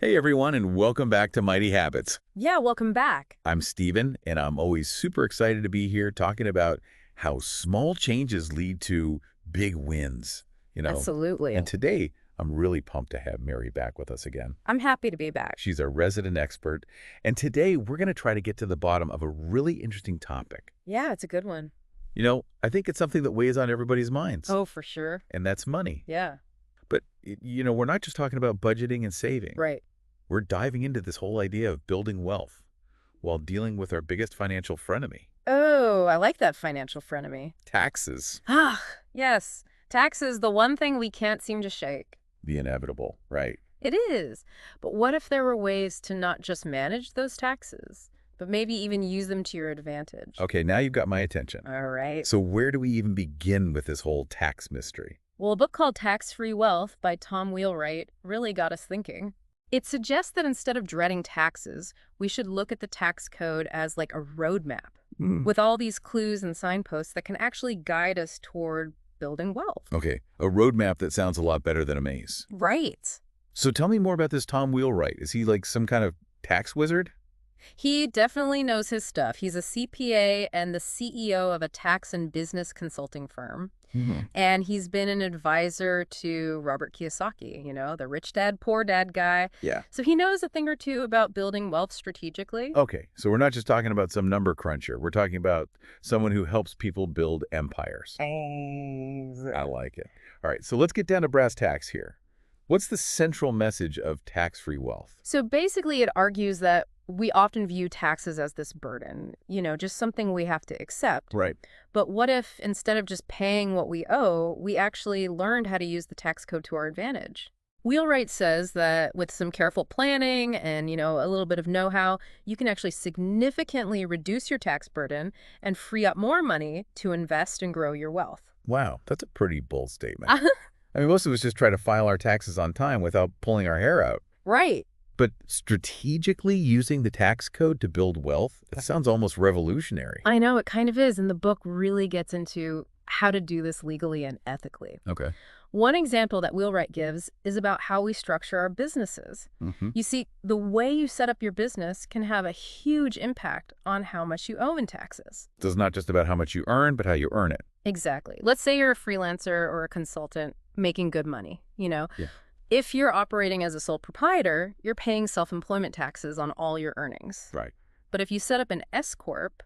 Hey everyone, and welcome back to Mighty Habits. Yeah, welcome back. I'm Steven, and I'm always super excited to be here talking about how small changes lead to big wins, you know. And Absolutely. today, I'm really pumped to have Mary back with us again. I'm happy to be back. She's our resident expert, and today we're going to try to get to the bottom of a really interesting topic. Yeah, it's a good one. I think it's something that weighs on everybody's minds, Oh, for sure. and that's money. Yeah, But, we're not just talking about budgeting and saving. right. We're diving into this whole idea of building wealth while dealing with our biggest financial frenemy, Oh, I like that financial frenemy. taxes. Ah, yes. Taxes, the one thing we can't seem to shake. The inevitable, right? It is. But what if there were ways to not just manage those taxes, but maybe even use them to your advantage? Okay, now you've got my attention. All right. So where do we even begin with this whole tax mystery? Well, a book called Tax-Free Wealth by Tom Wheelwright really got us thinking. It suggests that instead of dreading taxes, we should look at the tax code as like a roadmap with all these clues and signposts that can actually guide us toward building wealth. Okay, a roadmap that sounds a lot better than a maze. Right. So tell me more about this Tom Wheelwright. Is he like some kind of tax wizard? He definitely knows his stuff. He's a CPA and the CEO of a tax and business consulting firm. And he's been an advisor to Robert Kiyosaki, the rich dad, poor dad guy. Yeah. So he knows a thing or two about building wealth strategically. Okay, so we're not just talking about some number cruncher. We're talking about someone who helps people build empires. I like it. All right, so let's get down to brass tacks here. What's the central message of tax-free wealth? So basically, it argues that we often view taxes as this burden, just something we have to accept. Right. But what if instead of just paying what we owe, we actually learned how to use the tax code to our advantage? Wheelwright says that with some careful planning and, a little bit of know-how, you can actually significantly reduce your tax burden and free up more money to invest and grow your wealth. Wow, that's a pretty bold statement. I mean, most of us just try to file our taxes on time without pulling our hair out. Right. But strategically using the tax code to build wealth, that sounds almost revolutionary. I know, it kind of is. And the book really gets into how to do this legally and ethically. Okay. One example that Wheelwright gives is about how we structure our businesses. You see, the way you set up your business can have a huge impact on how much you owe in taxes. So it's not just about how much you earn, but how you earn it. Exactly. Let's say you're a freelancer or a consultant making good money, Yeah. If you're operating as a sole proprietor, you're paying self-employment taxes on all your earnings. Right. But if you set up an S-corp,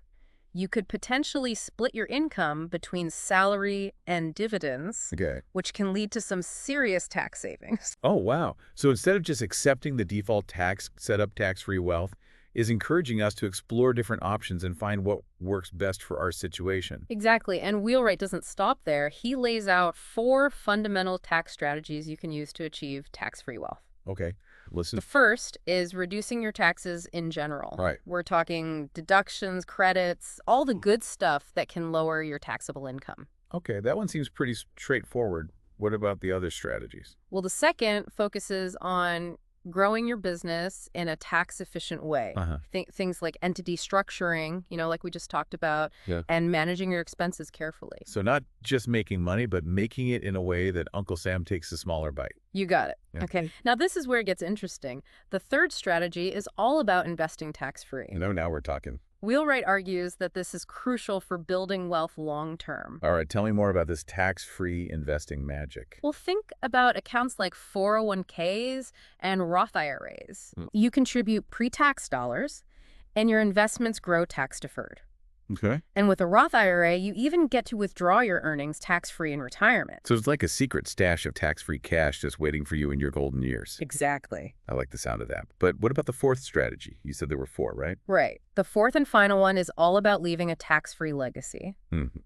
you could potentially split your income between salary and dividends, Okay. which can lead to some serious tax savings. Oh, wow. So instead of just accepting the default tax setup, tax-free wealth is encouraging us to explore different options and find what works best for our situation. Exactly. And Wheelwright doesn't stop there. He lays out 4 fundamental tax strategies you can use to achieve tax-free wealth. Okay. Listen. The first is reducing your taxes in general. Right. We're talking deductions, credits, all the good stuff that can lower your taxable income. Okay, that one seems pretty straightforward. What about the other strategies? Well, the second focuses on growing your business in a tax-efficient way. Things like entity structuring, like we just talked about, Yeah. and managing your expenses carefully. So not just making money, but making it in a way that Uncle Sam takes a smaller bite. You got it. Yeah. Okay. Now, this is where it gets interesting. The third strategy is all about investing tax-free. Now we're talking. Wheelwright argues that this is crucial for building wealth long-term. All right, tell me more about this tax-free investing magic. Well, think about accounts like 401ks and Roth IRAs. You contribute pre-tax dollars, and your investments grow tax-deferred. Okay. And with a Roth IRA, you even get to withdraw your earnings tax-free in retirement. So it's like a secret stash of tax-free cash just waiting for you in your golden years. Exactly. I like the sound of that. But what about the fourth strategy? You said there were 4, right? Right. The fourth and final one is all about leaving a tax-free legacy.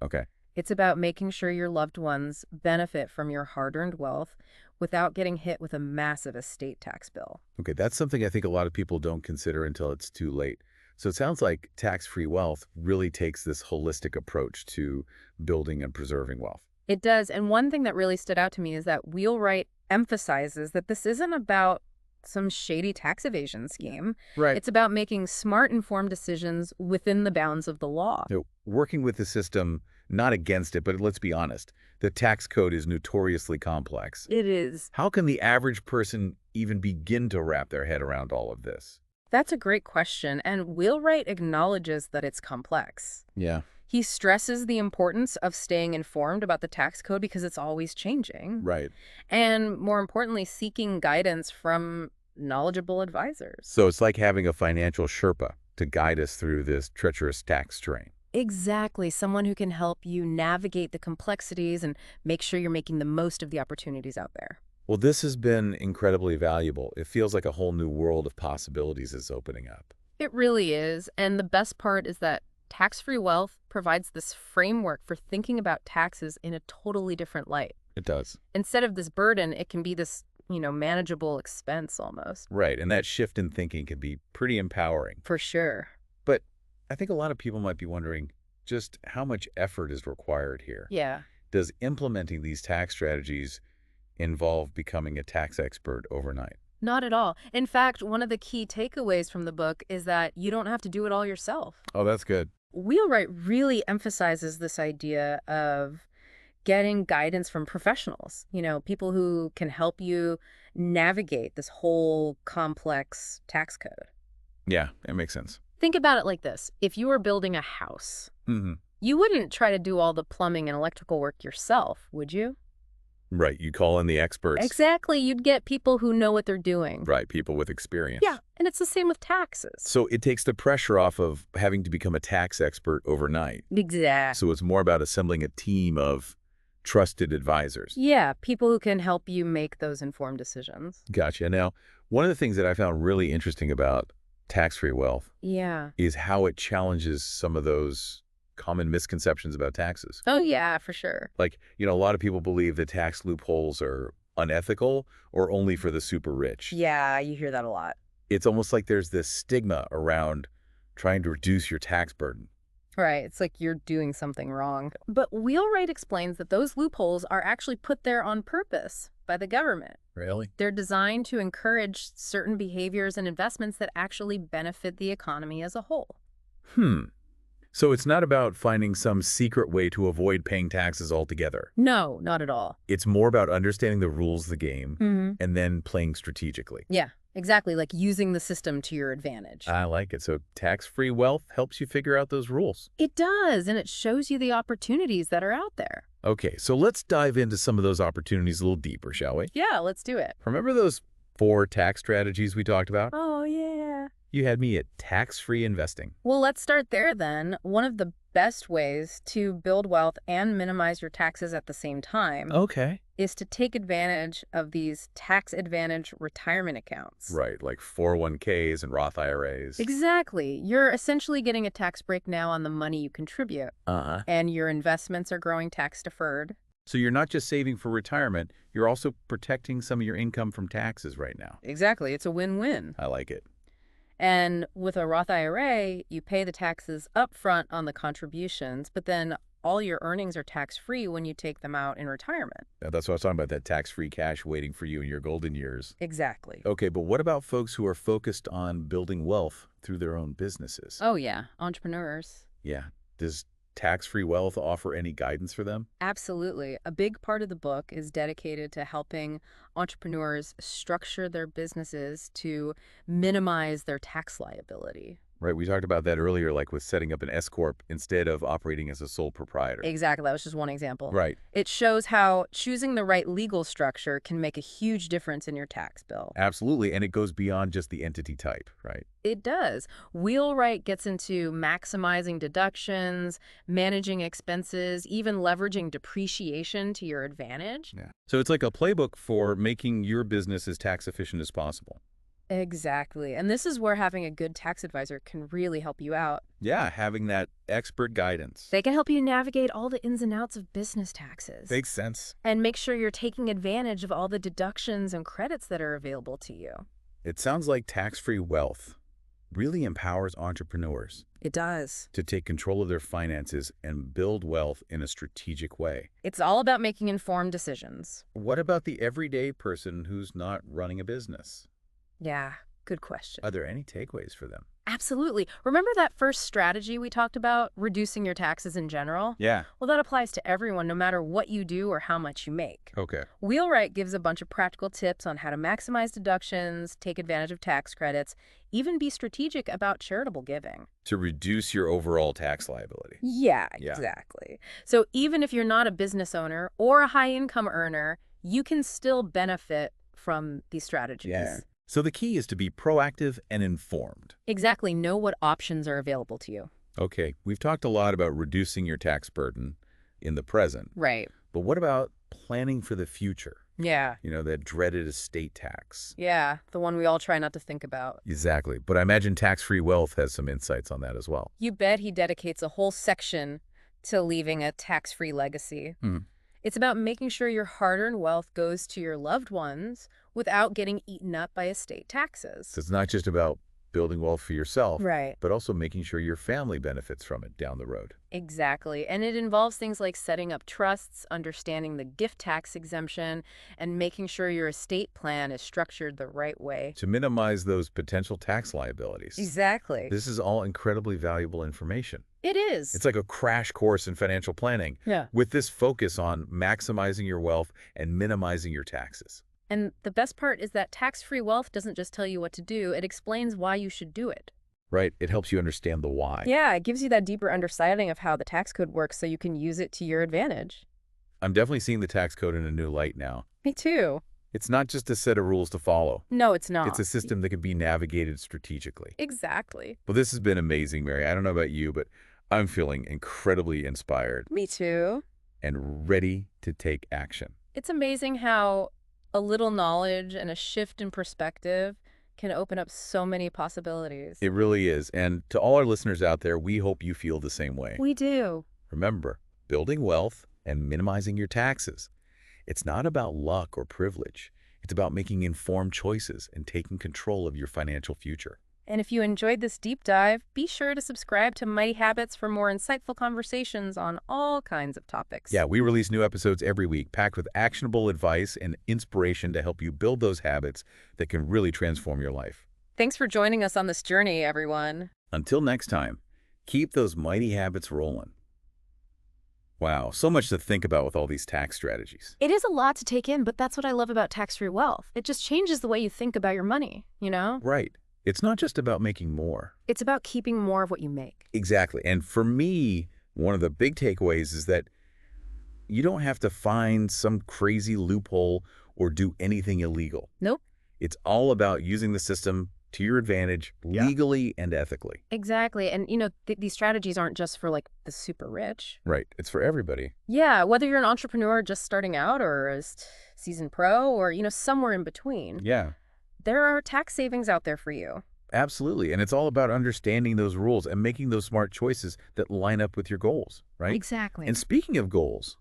Okay. It's about making sure your loved ones benefit from your hard-earned wealth without getting hit with a massive estate tax bill. Okay, that's something I think a lot of people don't consider until it's too late. So it sounds like tax-free wealth really takes this holistic approach to building and preserving wealth. It does. And one thing that really stood out to me is that Wheelwright emphasizes that this isn't about some shady tax evasion scheme. Right. It's about making smart, informed decisions within the bounds of the law. Working with the system, not against it, but let's be honest, the tax code is notoriously complex. It is. How can the average person even begin to wrap their head around all of this? That's a great question, and Wheelwright acknowledges that it's complex. Yeah. He stresses the importance of staying informed about the tax code because it's always changing. Right. And more importantly, seeking guidance from knowledgeable advisors. So it's like having a financial Sherpa to guide us through this treacherous tax terrain. Exactly. Someone who can help you navigate the complexities and make sure you're making the most of the opportunities out there. Well, this has been incredibly valuable. It feels like a whole new world of possibilities is opening up. It really is. And the best part is that tax-free wealth provides this framework for thinking about taxes in a totally different light. It does. Instead of this burden, it can be this, manageable expense almost. Right, and that shift in thinking can be pretty empowering. For sure. But I think a lot of people might be wondering just how much effort is required here. Yeah. Does implementing these tax strategies involve becoming a tax expert overnight? Not at all. In fact, one of the key takeaways from the book is that you don't have to do it all yourself. Oh, that's good. Wheelwright really emphasizes this idea of getting guidance from professionals, people who can help you navigate this whole complex tax code. Yeah, that makes sense. Think about it like this. If you were building a house, you wouldn't try to do all the plumbing and electrical work yourself, would you? Right, you call in the experts. Exactly. You'd get people who know what they're doing. Right, people with experience. Yeah, and it's the same with taxes. So it takes the pressure off of having to become a tax expert overnight. Exactly. So it's more about assembling a team of trusted advisors. Yeah, people who can help you make those informed decisions. Gotcha. Now, one of the things that I found really interesting about tax-free wealth is how it challenges some of those common misconceptions about taxes. Oh, yeah, for sure. Like, a lot of people believe that tax loopholes are unethical or only for the super rich. Yeah, you hear that a lot. It's almost like there's this stigma around trying to reduce your tax burden. Right, it's like you're doing something wrong. But Wheelwright explains that those loopholes are actually put there on purpose by the government. Really? They're designed to encourage certain behaviors and investments that actually benefit the economy as a whole. So it's not about finding some secret way to avoid paying taxes altogether. No, not at all. It's more about understanding the rules of the game and then playing strategically. Yeah, exactly, like using the system to your advantage. I like it. So tax-free wealth helps you figure out those rules. It does, and it shows you the opportunities that are out there. Okay, so let's dive into some of those opportunities a little deeper, shall we? Yeah, let's do it. Remember those 4 tax strategies we talked about? Oh, yeah. You had me at tax-free investing. Well, let's start there then. One of the best ways to build wealth and minimize your taxes at the same time is to take advantage of these tax advantage retirement accounts. Right, like 401ks and Roth IRAs. Exactly. You're essentially getting a tax break now on the money you contribute. And your investments are growing tax deferred. So you're not just saving for retirement, you're also protecting some of your income from taxes right now. Exactly. It's a win-win. I like it. And with a Roth IRA, you pay the taxes up front on the contributions, but then all your earnings are tax-free when you take them out in retirement. Now, that's what I was talking about, that tax-free cash waiting for you in your golden years. Exactly. Okay, but what about folks who are focused on building wealth through their own businesses? Oh, yeah. Entrepreneurs. Yeah. Does tax-free wealth offer any guidance for them? Absolutely. A big part of the book is dedicated to helping entrepreneurs structure their businesses to minimize their tax liability. Right, we talked about that earlier, like with setting up an S-corp instead of operating as a sole proprietor. Exactly. That was just one example. Right. It shows how choosing the right legal structure can make a huge difference in your tax bill. Absolutely, and it goes beyond just the entity type, right? It does. Wheelwright gets into maximizing deductions, managing expenses, even leveraging depreciation to your advantage. Yeah. So it's like a playbook for making your business as tax efficient as possible. Exactly. And this is where having a good tax advisor can really help you out. Yeah, having that expert guidance. They can help you navigate all the ins and outs of business taxes. Makes sense. And make sure you're taking advantage of all the deductions and credits that are available to you. It sounds like tax-free wealth really empowers entrepreneurs. It does. To take control of their finances and build wealth in a strategic way. It's all about making informed decisions. What about the everyday person who's not running a business? Yeah, good question. Are there any takeaways for them? Absolutely. Remember that first strategy we talked about, reducing your taxes in general? Yeah. Well, that applies to everyone, no matter what you do or how much you make. Okay. Wheelright gives a bunch of practical tips on how to maximize deductions, take advantage of tax credits, even be strategic about charitable giving. To reduce your overall tax liability. Yeah, Yeah. exactly. So even if you're not a business owner or a high-income earner, you can still benefit from these strategies. Yeah. So the key is to be proactive and informed. Exactly. Know what options are available to you. Okay, we've talked a lot about reducing your tax burden in the present. Right. But what about planning for the future? Yeah. You know, that dreaded estate tax. Yeah, the one we all try not to think about. Exactly. But I imagine tax-free wealth has some insights on that as well. You bet he dedicates a whole section to leaving a tax-free legacy. It's about making sure your hard-earned wealth goes to your loved ones without getting eaten up by estate taxes. So it's not just about building wealth for yourself, Right. but also making sure your family benefits from it down the road. Exactly. And it involves things like setting up trusts, understanding the gift tax exemption, and making sure your estate plan is structured the right way. To minimize those potential tax liabilities. Exactly. This is all incredibly valuable information. It is. It's like a crash course in financial planning. Yeah. With this focus on maximizing your wealth and minimizing your taxes. And the best part is that tax-free wealth doesn't just tell you what to do, it explains why you should do it. Right? It helps you understand the why. Yeah, it gives you that deeper understanding of how the tax code works so you can use it to your advantage. I'm definitely seeing the tax code in a new light now. Me too. It's not just a set of rules to follow. No, it's not. It's a system that can be navigated strategically. Exactly. Well, this has been amazing, Mary. I don't know about you, but I'm feeling incredibly inspired Me too. and ready to take action. It's amazing how a little knowledge and a shift in perspective can open up so many possibilities. It really is. And to all our listeners out there, we hope you feel the same way. We do. Remember, building wealth and minimizing your taxes. It's not about luck or privilege. It's about making informed choices and taking control of your financial future. And if you enjoyed this deep dive, be sure to subscribe to Mighty Habits for more insightful conversations on all kinds of topics. Yeah, we release new episodes every week packed with actionable advice and inspiration to help you build those habits that can really transform your life. Thanks for joining us on this journey, everyone. Until next time, keep those mighty habits rolling. Wow, so much to think about with all these tax strategies. It is a lot to take in, but that's what I love about tax-free wealth. It just changes the way you think about your money, you know? Right. It's not just about making more. It's about keeping more of what you make. Exactly. And for me, one of the big takeaways is that you don't have to find some crazy loophole or do anything illegal. Nope. It's all about using the system to your advantage legally and ethically. Exactly. And, you know, these strategies aren't just for, like, the super rich. Right. It's for everybody. Yeah, whether you're an entrepreneur just starting out or a seasoned pro or, you know, somewhere in between. Yeah. There are tax savings out there for you. Absolutely. And it's all about understanding those rules and making those smart choices that line up with your goals, right? Exactly. And speaking of goals,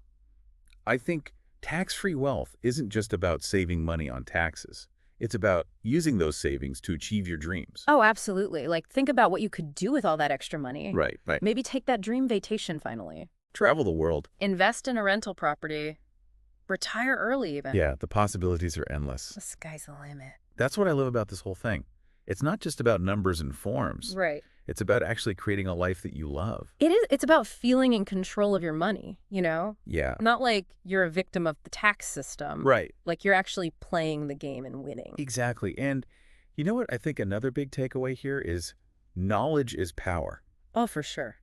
I think tax-free wealth isn't just about saving money on taxes. It's about using those savings to achieve your dreams. Oh, absolutely. Like, think about what you could do with all that extra money. Right. Maybe take that dream vacation finally. Travel the world. Invest in a rental property. Retire early even. Yeah, the possibilities are endless. The sky's the limit. That's what I love about this whole thing. It's not just about numbers and forms. Right. It's about actually creating a life that you love. It is. It's about feeling in control of your money, you know? Yeah. Not like you're a victim of the tax system. Right. Like you're actually playing the game and winning. Exactly. And you know what? I think another big takeaway here is knowledge is power. Oh, for sure.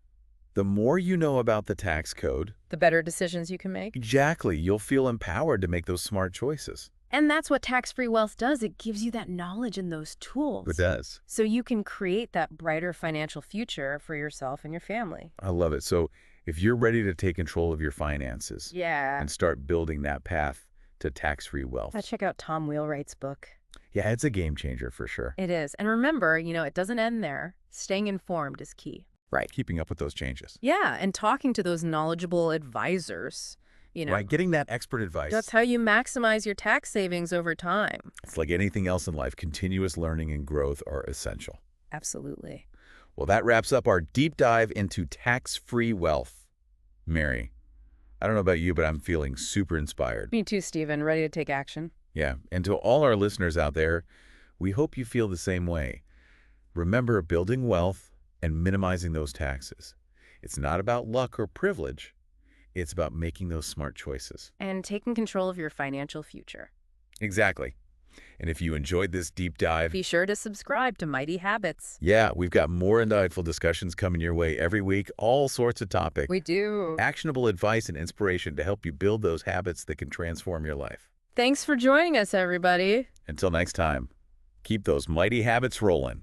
The more you know about the tax code, The better decisions you can make. exactly, you'll feel empowered to make those smart choices. And that's what tax-free wealth does. It gives you that knowledge and those tools. It does. So you can create that brighter financial future for yourself and your family. I love it. So if you're ready to take control of your finances Yeah. and start building that path to tax-free wealth. Check out Tom Wheelwright's book. Yeah, it's a game changer for sure. It is. And remember, you know, it doesn't end there. Staying informed is key. Right. Keeping up with those changes. Yeah, and talking to those knowledgeable advisors, you know. Right. Getting that expert advice. That's how you maximize your tax savings over time. It's like anything else in life. Continuous learning and growth are essential. Absolutely. Well, that wraps up our deep dive into tax-free wealth. Mary, I don't know about you, but I'm feeling super inspired. Me too, Stephen. Ready to take action? Yeah. And to all our listeners out there, we hope you feel the same way. Remember, building wealth and minimizing those taxes. It's not about luck or privilege. It's about making those smart choices. And taking control of your financial future. Exactly. And if you enjoyed this deep dive, Be sure to subscribe to Mighty Habits. yeah, we've got more insightful discussions coming your way every week, all sorts of topics, We do. actionable advice and inspiration to help you build those habits that can transform your life. Thanks for joining us, everybody. Until next time, keep those mighty habits rolling.